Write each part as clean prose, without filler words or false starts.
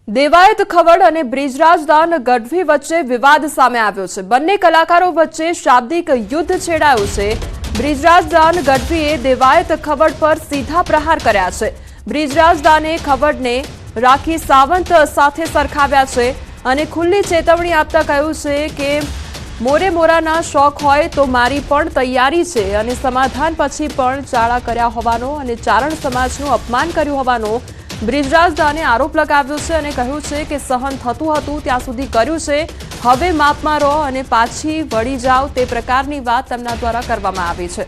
દેવાયત ખવડ અને બ્રિજરાજદાન ગઢવી વચ્ચે વિવાદ સામે આવ્યો છે। બંને કલાકારો વચ્ચે શાબ્દિક યુદ્ધ છેડાયું છે। બ્રિજરાજદાન ગઢવીએ દેવાયત ખવડ પર સીધા પ્રહાર કર્યા છે। બ્રિજરાજદાને ખવડને રાખી સાવંત સાથે સરખાવ્યા છે અને ખુલ્લી ચેતવણી આપતા કહ્યું છે કે મોરે મોરાના શોખ હોય તો મારી પણ તૈયારી છે અને સમાધાન પછી પણ ચાળા કર્યા હોવાનો અને ચારણ સમાજનું અપમાન કર્યું હોવાનો બ્રિજરાજદાને આરોપ લગાવ્યો છે અને કહ્યું છે કે સહન થતું હતું ત્યાં સુધી કર્યું છે, હવે માપમાં રહો અને પાછી વળી જાઓ તે પ્રકારની વાત તેમના દ્વારા કરવામાં આવી છે।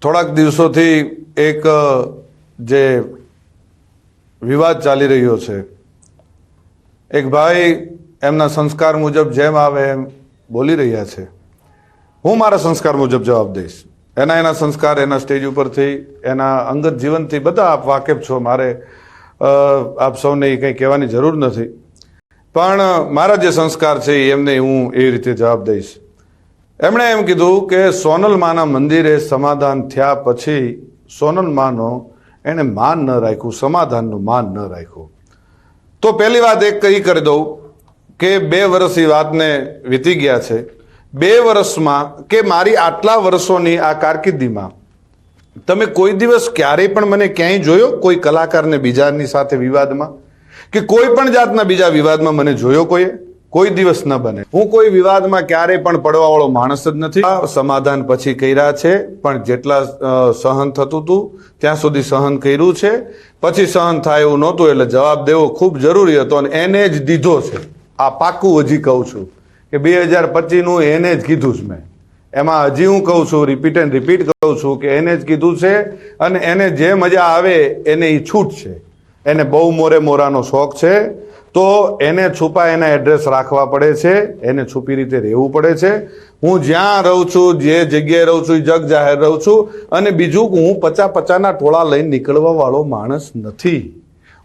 થોડાક દિવસોથી એક જે વિવાદ ચાલી રહ્યો છે, એક ભાઈ એમના સંસ્કાર મુજબ જેમ આવે એમ બોલી રહ્યા છે। હું મારા સંસ્કાર મુજબ જવાબ દઈશ। એના સંસ્કાર એના સ્ટેજ ઉપરથી એના અંગત જીવનથી બધા આપ વાકેફ છો, મારે આપ સૌને કંઈ કહેવાની જરૂર નથી, પણ મારા જે સંસ્કાર છે એમને હું એ રીતે જવાબ દઈશ। એમણે એમ કીધું કે સોનલમાના મંદિરે સમાધાન થયા પછી સોનલમાનો એણે માન ન રાખ્યું, સમાધાનનું માન ન રાખ્યું। તો પહેલી વાત એક કહી કરી દઉં કે 2 વર્ષ એ વાતને વીતી ગયા છે। 2 વર્ષમાં કે મારી આટલા વર્ષોની આ કારકિર્દીમાં તમે કોઈ દિવસ ક્યારેય પણ મને ક્યાંય જોયો કોઈ કલાકારને બીજાની સાથે વિવાદમાં કે કોઈ પણ જાતના બીજા વિવાદમાં મને જોયો કોઈ દિવસ ન બને। હું કોઈ વિવાદમાં ક્યારેય પણ પડવાવાળો માણસ જ નથી। સમાધાન પછી કર્યા છે, પણ જેટલા સહન થતું હતું ત્યાં સુધી સહન કર્યું છે। પછી સહન થાય એવું નહોતું એટલે જવાબ દેવો ખૂબ જરૂરી હતો અને એને જ દીધો છે। આ પાકું હજી કહું છું કે 2025નું એને જ કીધું છે મેં। એમાં હજી હું કહું છું, રિપીટ એન્ડ રિપીટ કહું છું કે એને જ કીધું છે અને એને જે મજા આવે એને એ છૂટ છે। એને બહુ મોરે મોરાનો શોખ છે તો એને છુપા એના એડ્રેસ રાખવા પડે છે, એને છુપી રીતે રહેવું પડે છે। હું જ્યાં રહું છું, જે જગ્યાએ રહું છું, જગ જાહેર રહું છું। અને બીજું હું 50-50ના ટોળા લઈને નીકળવા વાળો માણસ નથી।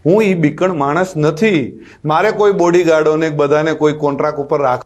હું એ બીકણ માણસ નથી। મારે કોઈ બોડીગાર્ડોને બધાને કોઈ કોન્ટ્રાક્ટ ઉપર રાખ।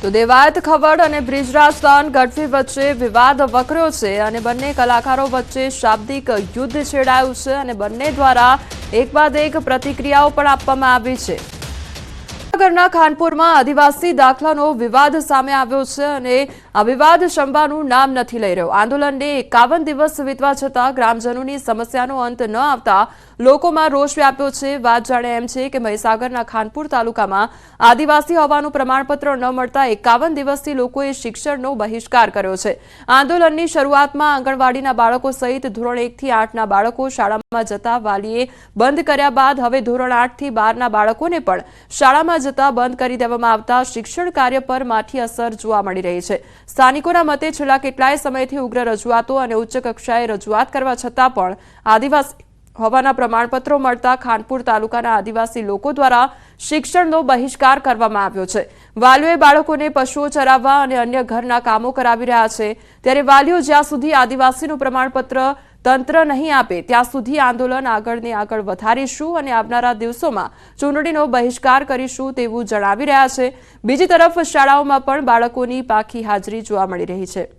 તો દેવાયત ખવડ અને બ્રિજરાજદાન ગઢવી વચ્ચે વિવાદ વકર્યો છે અને બંને કલાકારો વચ્ચે શાબ્દિક યુદ્ધ છેડાયું છે અને બંને દ્વારા એક બાદ એક પ્રતિક્રિયાઓ પણ આપવામાં આવી છે। મહીસાગરના ખાનપુરમાં આદિવાસી દાખલાનો વિવાદ સામે આવ્યો છે અને આ વિવાદ શમવાનું નામ નથી લઈ રહ્યો। આંદોલનને 51 દિવસ વીતવા છતાં ગ્રામજનોની સમસ્યાનો અંત ન આવતા લોકોમાં રોષ વ્યાપ્યો છે। વાત જાણે એમ છે કે મહીસાગરના ખાનપુર તાલુકામાં આદિવાસી હોવાનું પ્રમાણપત્ર ન મળતા 51 દિવસથી લોકોએ શિક્ષણનો બહિષ્કાર કર્યો છે। આંદોલનની શરૂઆતમાં આંગણવાડીના બાળકો સહિત ધોરણ 1 થી 8ના બાળકો શાળામાં જતા વાલીએ બંધ કર્યા બાદ હવે ધોરણ 8 થી 12ના બાળકોને પણ શાળામાં જતા બંધ કરી દેવામાં આવતા શિક્ષણ કાર્ય પર માઠી અસર જોવા મળી રહી છે। સ્થાનિકોના મતે છેલ્લા કેટલાય સમયથી ઉગ્ર રજૂઆતો અને ઉચ્ચ કક્ષાએ રજૂઆત કરવા છતાં પણ આદિવાસી હોવાના પ્રમાણપત્રો મળતા ખાનપુર તાલુકાના આદિવાસી લોકો દ્વારા શિક્ષણનો બહિષ્કાર કરવામાં આવ્યો છે। વાલીઓએ બાળકોને પશુઓ ચરાવવા અને અન્ય ઘરના કામો કરાવી રહ્યા છે, ત્યારે વાલીઓ જ્યાં સુધી આદિવાસીનું પ્રમાણપત્ર તંત્ર નહીં આપે ત્યાં સુધી આંદોલન આગળને આગળ વધારીશું અને આવનારા દિવસોમાં ચૂંટણીનો બહિષ્કાર કરીશું તેવું જણાવી રહ્યા છે। બીજી તરફ શાળાઓમાં પણ બાળકોની પાકી હાજરી જોવા મળી રહી છે।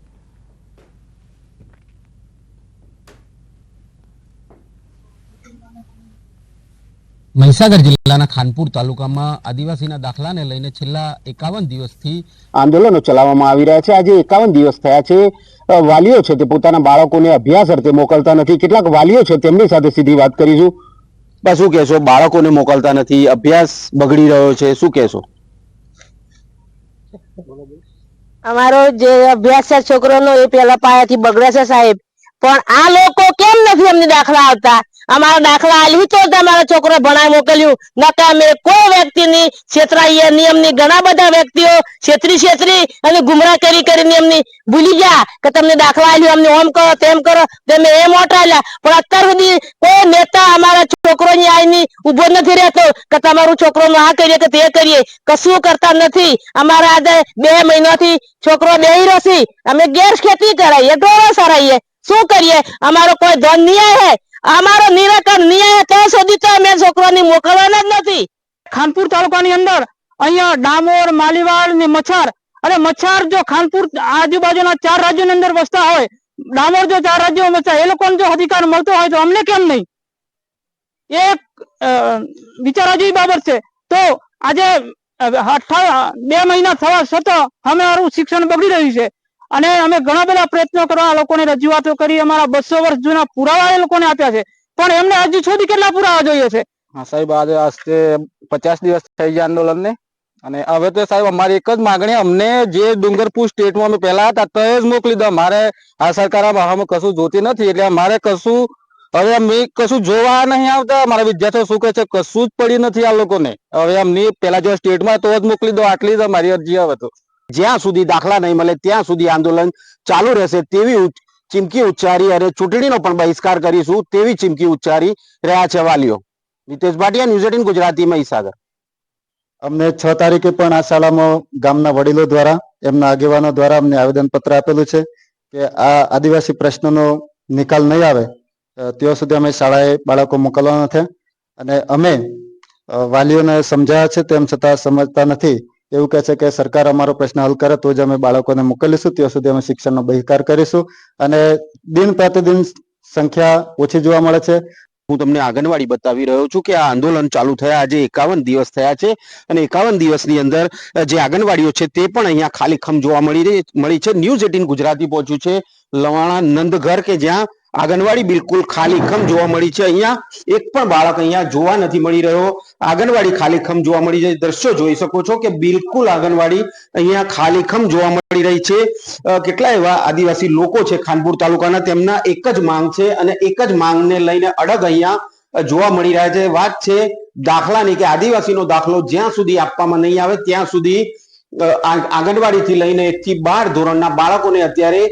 મહીસાગર જિલ્લાના ખાનપુર તાલુકામાં આદિવાસીના દાખલાને લઈને છેલ્લા 51 દિવસથી આંદોલનો ચલાવવામાં આવી રહ્યા છે। આજે 51 દિવસ થયા છે। વાલીઓ છે તે પોતાના બાળકોને અભ્યાસ અર્થે મોકલતા નથી। કેટલાક વાલીઓ છે તેમની સાથે સીધી વાત કરીશું। બસ શું કહેશો, બાળકોને મોકલતા નથી, અભ્યાસ બગડી રહ્યો છે, શું કહેશો? અમારો જે અભ્યાસ છે છોકરોનો એ પેલા પાયાથી બગડે છે સાહેબ, પણ આ લોકો કેમ નથી અમને દાખલા આવતા? અમારા દાખલા આલી તો અમારા છોકરો ભણાય મોકલ્યું, નકા અમે કોઈ વ્યક્તિની છેતરાઈએ નિયમની ઘણા બધા વ્યક્તિઓ છેતરી અને ગુમરાહ કરીને એમની ભૂલી ગયા કે તમને દાખલા આલ્યું, અમને ઓમ કરો તેમ કરો, તમે એમ ઓટાલ્યા, પણ અત્યાર સુધી કોઈ નેતા અમારા છોકરોની આઈની ઉભો નથી રહેતો કે તમારું છોકરોનું આ કરીએ કે તે કરીએ, કશું કરતા નથી। અમારા આજે 2 મહિનાથી છોકરો બેહી રહ્યો છે, અમે ગેસ ખેતી કરાવીએ, ઢોરો સરાઈએ, શું કરીએ? અમારો કોઈ ધન નહીં આવે, અમારો નિરાકરણ નહીં આવે ત્યાં સુધી તો અમે છોકરાની મોકલવાના જ નથી। ખાનપુર તાલુકાની અંદર અહીંયા ડામોર, માલીવાડ ને મચ્છર અને મચ્છર જો ખાનપુર આજુબાજુના 4 રાજ્યોની અંદર વસતા હોય, ડામોર જો 4 રાજ્યોમાં વસતા, એ લોકોને જો અધિકાર મળતો હોય તો અમને કેમ નહીં? એક વિચારવા જેવી બાબત છે. તો આજે 2 મહિના થવા છતાં અમારું શિક્ષણ બગડી રહ્યું છે અને અમે ઘણા બધા પ્રયત્નો કરવા લોકોને રજૂઆતો કરી, અમારા 200 વર્ષ જૂના પુરાવા એ લોકોને આપ્યા છે, પણ એમને હજુ સુધી કેટલા પુરાવા જોઈએ છે? હા સાહેબ, આજે 50 દિવસ થઈ ગયા આંદોલનને અને હવે તો સાહેબ અમારી એક જ માંગણી, અમને જે ડુંગરપુર સ્ટેટમાં અમે પહેલા હતા તો જ મોકલી દો. મારે આ સરકાર આમાં કશું જોતી નથી, એટલે અમારે કશું હવે અમે કશું જોવા નહીં આવતા. મારા વિદ્યાર્થીઓ શું કહે છે, કશું જ પડ્યું નથી આ લોકોને. હવે અમને પેલા જો સ્ટેટમાં તો જ મોકલી દો, આટલી જ મારી અરજી. હવે તો જ્યાં સુધી દાખલા નહીં મળે ત્યાં સુધી આંદોલન ચાલુ રહેશે તેવી ચીમકી ઉચ્ચારી અને ચૂંટણીનો પણ બહિષ્કાર કરીશું તેવી ચીમકી ઉચ્ચારી રહ્યા છે વાલીઓ. નિતેશ ભાટિયા, ન્યૂઝ 18 ગુજરાતી, મહીસાગર. અમને 6 તારીખે પણ આ શાળામાં ગામના વડીલો દ્વારા, એમના આગેવાનો દ્વારા અમને આવેદનપત્ર આપેલું છે કે આ આદિવાસી પ્રશ્નનો નિકાલ નહીં આવે ત્યાં સુધી અમે શાળાએ બાળકો મોકલવાના નથી. અને અમે વાલીઓને સમજાયા છે તેમ છતાં સમજતા નથી. એવું કહે છે કે સરકાર અમારો પ્રશ્ન હલ કરે તો જ અમે બાળકોને મોકલીશું, ત્યાં સુધી અમે શિક્ષણનો બહિષ્કાર કરીશું. અને દિન પ્રતિદિન સંખ્યા ઓછી જોવા મળે છે. હું તમને આંગણવાડી બતાવી રહ્યો છું કે આ આંદોલન ચાલુ થયા આજે 51 દિવસ થયા છે અને 51 દિવસની અંદર જે આંગણવાડીઓ છે તે પણ અહીંયા ખાલીખમ જોવા મળી છે. ન્યૂઝ 18 ગુજરાતી પહોંચ્યું છે લવાણા નંદઘર કે જ્યાં આંગણવાડી બિલકુલ ખાલીખમ જોવા મળી છે. અહીંયા એક પણ બાળક અહીંયા જોવા નથી મળી રહ્યો. આંગણવાડી ખાલીખમ જોવા મળી છે. દ્રશ્યો જોઈ શકો છો કે બિલકુલ આંગણવાડી અહીંયા ખાલીખમ જોવા મળી રહી છે. કેટલા એવા આદિવાસી લોકો છે ખાનપુર તાલુકાના, તેમના એક જ માંગ છે અને એક જ માંગને લઈને અડગ અહીંયા જોવા મળી રહ્યા છે. વાત છે દાખલાની કે આદિવાસીનો દાખલો જ્યાં સુધી આપવામાં નહીં આવે ત્યાં સુધી આંગણવાડીથી લઈને 1 થી 12 ધોરણના બાળકોને અત્યારે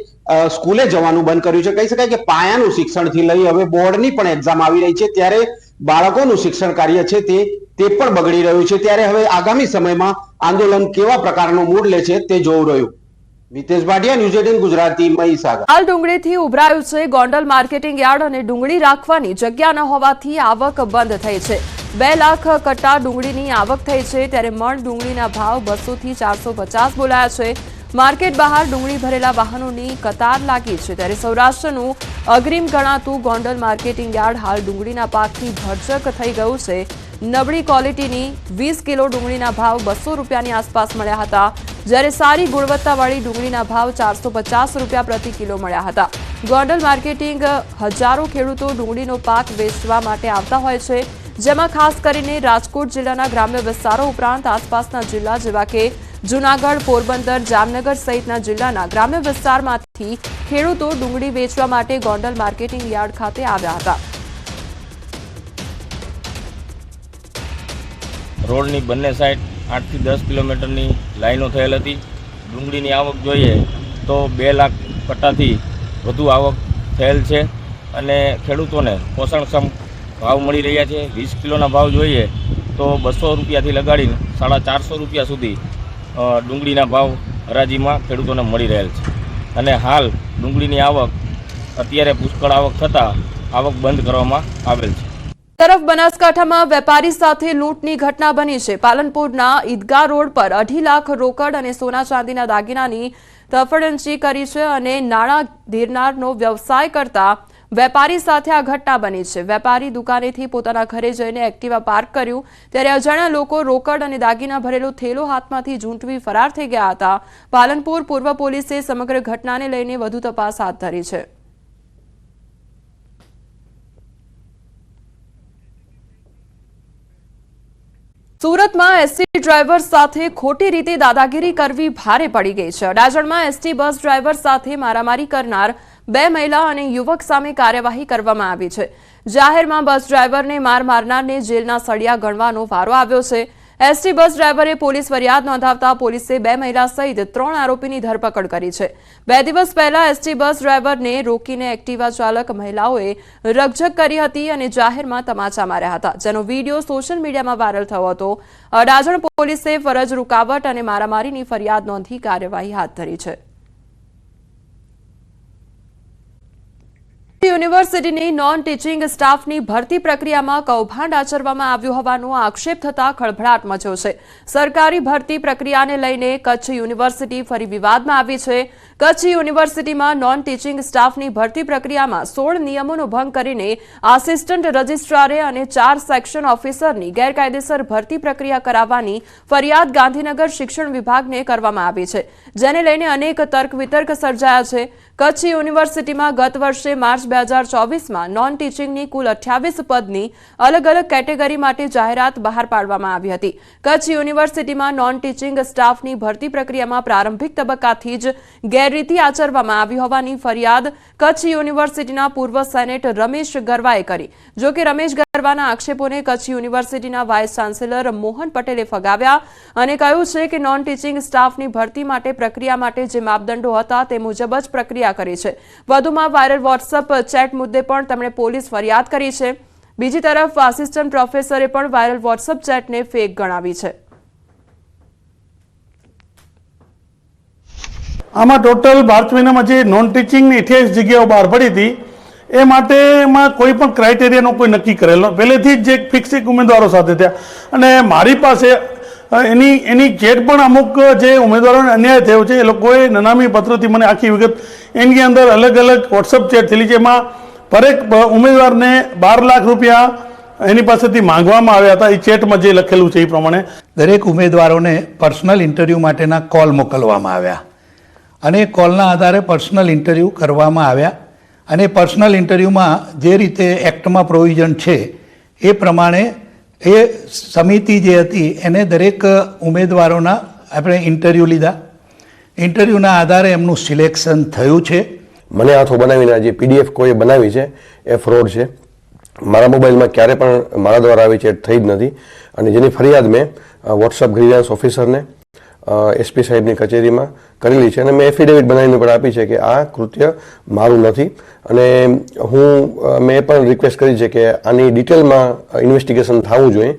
સ્કૂલે જવાનું બંધ કર્યું છે. કહી શકાય કે પાયાનું શિક્ષણથી લઈ હવે બોર્ડની પણ એક્ઝામ આવી રહી છે ત્યારે બાળકોનું શિક્ષણ કાર્ય છે તે પણ બગડી રહ્યું છે. ત્યારે હવે આગામી સમયમાં આંદોલન કેવા પ્રકારનો મૂડ લે છે તે જોવું રહ્યું. નિતેશ ભાટિયા, ન્યૂઝ 18 ગુજરાતી, મહીસાગર. હાલ ડુંગળીથી ઉભરાયું છે ગોંડલ માર્કેટિંગ યાર્ડ અને ડુંગળી રાખવાની જગ્યા ન હોવાથી આવક બંધ થઈ છે. 2 લાખ કટ્ટા ડુંગળીની આવક થઈ છે ત્યારે મણ ડુંગળીના ભાવ 200 થી 450 બોલાયા છે. માર્કેટ બહાર ડુંગળી ભરેલા વાહનોની કતાર લાગી છે ત્યારે સૌરાષ્ટ્રનું અગ્રીમ ગણાતું ગોંડલ માર્કેટિંગ યાર્ડ હાલ ડુંગળીના પાકથી ભરચક થઈ ગયું છે. નબળી ક્વોલિટીની 20 કિલો ડુંગળીના ભાવ 200 રૂપિયાની આસપાસ મળ્યા હતા, જ્યારે સારી ગુણવત્તાવાળી ડુંગળીના ભાવ 450 રૂપિયા પ્રતિ કિલો મળ્યા હતા. ગોંડલ માર્કેટિંગ હજારો ખેડૂતો ડુંગળીનો પાક વેચવા માટે આવતા હોય છે, જેમાં ખાસ કરીને રાજકોટ જિલ્લાના ગ્રામ્ય વિસ્તારો ઉપરાંત આસપાસના જિલ્લા જેવા કે જૂનાગઢ, પોરબંદર, જામનગર સહિતના જિલ્લાના ગ્રામ્ય વિસ્તારમાંથી ખેડૂતો ડુંગળી વેચવા માટે ગોંડલ માર્કેટિંગ યાર્ડ ખાતે આવ્યા હતા. રોડની બંને સાઈડ 8 થી 10 કિલોમીટરની લાઈનો થયેલ હતી. ડુંગળીની આવક જોઈએ તો 2 લાખ કટ્ટાથી વધુ આવક થયેલ છે અને ખેડૂતોને પોષણક્ષમ ભાવ મળી રહ્યા છે. 20 કિલોના ભાવ જોઈએ તો 200 રૂપિયાથી લગાડીને 450 રૂપિયા સુધી ડુંગળીના ભાવ હરાજીમાં ખેડૂતોને મળી રહેલ છે અને હાલ ડુંગળીની આવક અત્યારે પુષ્કળ આવક થતાં આવક બંધ કરવામાં આવેલ છે. તરફ બનાસકાંઠામાં વેપારી સાથે લૂંટની ઘટના બની છે. પાલનપુરના ઈદગાહ રોડ પર 2.5 લાખ રોકડ અને સોના ચાંદીના દાગીનાની તફડંચી કરી છે અને નાણાં ધીરનારનો વ્યવસાય કરતા વેપારી સાથે આ ઘટના બની છે. વેપારી દુકાનેથી પોતાના ઘરે જઈને એક્ટિવા પાર્ક કર્યું ત્યારે અજાણ્યા લોકો રોકડ અને દાગીના ભરેલો થેલો હાથમાંથી ઝૂંટવી ફરાર થઈ ગયા હતા. પાલનપુર પૂર્વ પોલીસે સમગ્ર ઘટનાને લઈને વધુ તપાસ હાથ ધરી છે. સુરતમાં એસટી ડ્રાઈવર સાથે ખોટી રીતે દાદાગીરી કરવી ભારે પડી ગઈ છે. અડાજણમાં એસટી બસ ડ્રાઈવર સાથે મારામારી કરનાર 2 મહિલા અને યુવક સામે કાર્યવાહી કરવામાં આવી છે. જાહેરમાં બસ ડ્રાઈવરને માર મારનારને જેલના સળિયા ગણવાનો વારો આવ્યો છે. એસટી બસ ડ્રાઈવરે પોલીસ ફરિયાદ નોંધાવતા પોલીસે 2 મહિલા સહિત 3 આરોપીની ધરપકડ કરી છે. 2 દિવસ પહેલા એસટી બસ ડ્રાઈવરને રોકીને એક્ટિવા ચાલક મહિલાઓએ રકઝક કરી હતી અને જાહેરમાં તમાચા માર્યા હતા, જેનો વિડીયો સોશિયલ મીડિયામાં વાયરલ થયો હતો. અડાજણ પોલીસે ફરજ રૂકાવટ અને મારામારીની ફરિયાદ નોંધી કાર્યવાહી હાથ ધરી છે. યુનિવર્સિટીની નોન ટીચિંગ સ્ટાફની ભરતી પ્રક્રિયામાં કૌભાંડ આચરવામાં આવ્યું હોવાનો આક્ષેપ થતા ખળભળાટ મચ્યો છે. સરકારી ભરતી પ્રક્રિયાને લઈને કચ્છ યુનિવર્સિટી ફરી વિવાદમાં આવી છે. કચ્છ યુનિવર્સિટીમાં નોન ટીચિંગ સ્ટાફની ભરતી પ્રક્રિયામાં 16 નિયમોનો ભંગ કરીને આસિસ્ટન્ટ રજિસ્ટ્રારે અને 4 સેક્શન ઓફિસરની ગેરકાયદેસર ભરતી પ્રક્રિયા કરાવવાની ફરિયાદ ગાંધીનગર શિક્ષણ વિભાગને કરવામાં આવી છે, જેને લઈને અનેક તર્ક વિતર્ક સર્જાયા છે. કચ્છ યુનિવર્સિટીમાં ગત વર્ષે માર્ચ 2024માં નોન ટીચિંગની કુલ 28 પદની અલગ અલગ કેટેગરી માટે જાહેરાત બહાર પાડવામાં આવી હતી. કચ્છ યુનિવર્સિટીમાં નોન ટીચિંગ સ્ટાફની ભરતી પ્રક્રિયામાં પ્રારંભિક તબક્કાથી જ ગેરરીતિ આચરવામાં આવી હોવાની ફરિયાદ કચ્છ યુનિવર્સિટીના પૂર્વ સેનેટ રમેશ ગરવાએ કરી. જો કે રમેશ ગરવાના આક્ષેપોને કચ્છ યુનિવર્સિટીના વાઇસ ચાન્સેલર મોહન પટેલે ફગાવ્યા અને કહ્યું છે કે નોન ટીચિંગ સ્ટાફની ભરતી માટે પ્રક્રિયા માટે જે માપદંડો હતા તે મુજબ જ પ્રક્રિયા કરી છે. વધુમાં વાયરલ વોટ્સએપ ચેટ મુદ્દે પણ તેમણે પોલીસ ફરિયાદ કરી છે. બીજી તરફ આસિસ્ટન્ટ પ્રોફેસરે પણ વાયરલ વોટ્સએપ ચેટને ફેક ગણાવી છે. આમાં ટોટલ માર્ચ મહિનામાં જે નોન ટીચિંગની 88 જગ્યાઓ બહાર પડી હતી એ માટેમાં કોઈ પણ ક્રાઇટેરિયાનો કોઈ નક્કી કરેલો પહેલેથી જ જે ફિક્સ ઉમેદવારો સાથે થયા અને મારી પાસે એની ચેટ પણ અમુક જે ઉમેદવારોને અન્યાય થયો છે એ લોકોએ નનામી પત્રોથી મને આખી વિગત એની અંદર અલગ અલગ વોટ્સઅપ ચેટ થયેલી છે. એમાં દરેક ઉમેદવારને 12 લાખ રૂપિયા એની પાસેથી માંગવામાં આવ્યા હતા. એ ચેટમાં જે લખેલું છે એ પ્રમાણે દરેક ઉમેદવારોને પર્સનલ ઇન્ટરવ્યૂ માટેના કોલ મોકલવામાં આવ્યા અને કોલના આધારે પર્સનલ ઇન્ટરવ્યૂ કરવામાં આવ્યા અને પર્સનલ ઇન્ટરવ્યૂમાં જે રીતે એક્ટમાં પ્રોવિઝન છે એ પ્રમાણે એ સમિતિ જે હતી એને દરેક ઉમેદવારોના આપણે ઇન્ટરવ્યૂ લીધા. ઇન્ટરવ્યૂના આધારે એમનું સિલેક્શન થયું છે. મને હાથો બનાવીને જે PDF કોઈ બનાવી છે એ ફ્રોડ છે. મારા મોબાઈલમાં ક્યારે પણ મારા દ્વારા આવી ચેટ થઈ જ નથી અને જેની ફરિયાદ મેં વોટ્સઅપ ગ્રીવન્સ ઓફિસરને SP સાહેબની કચેરીમાં કરેલી છે અને મેં એફિડેવિટ બનાવીને પણ આપી છે કે આ કૃત્ય મારું નથી અને મેં પણ રિક્વેસ્ટ કરી છે કે આની ડિટેલમાં ઇન્વેસ્ટિગેશન થવું જોઈએ.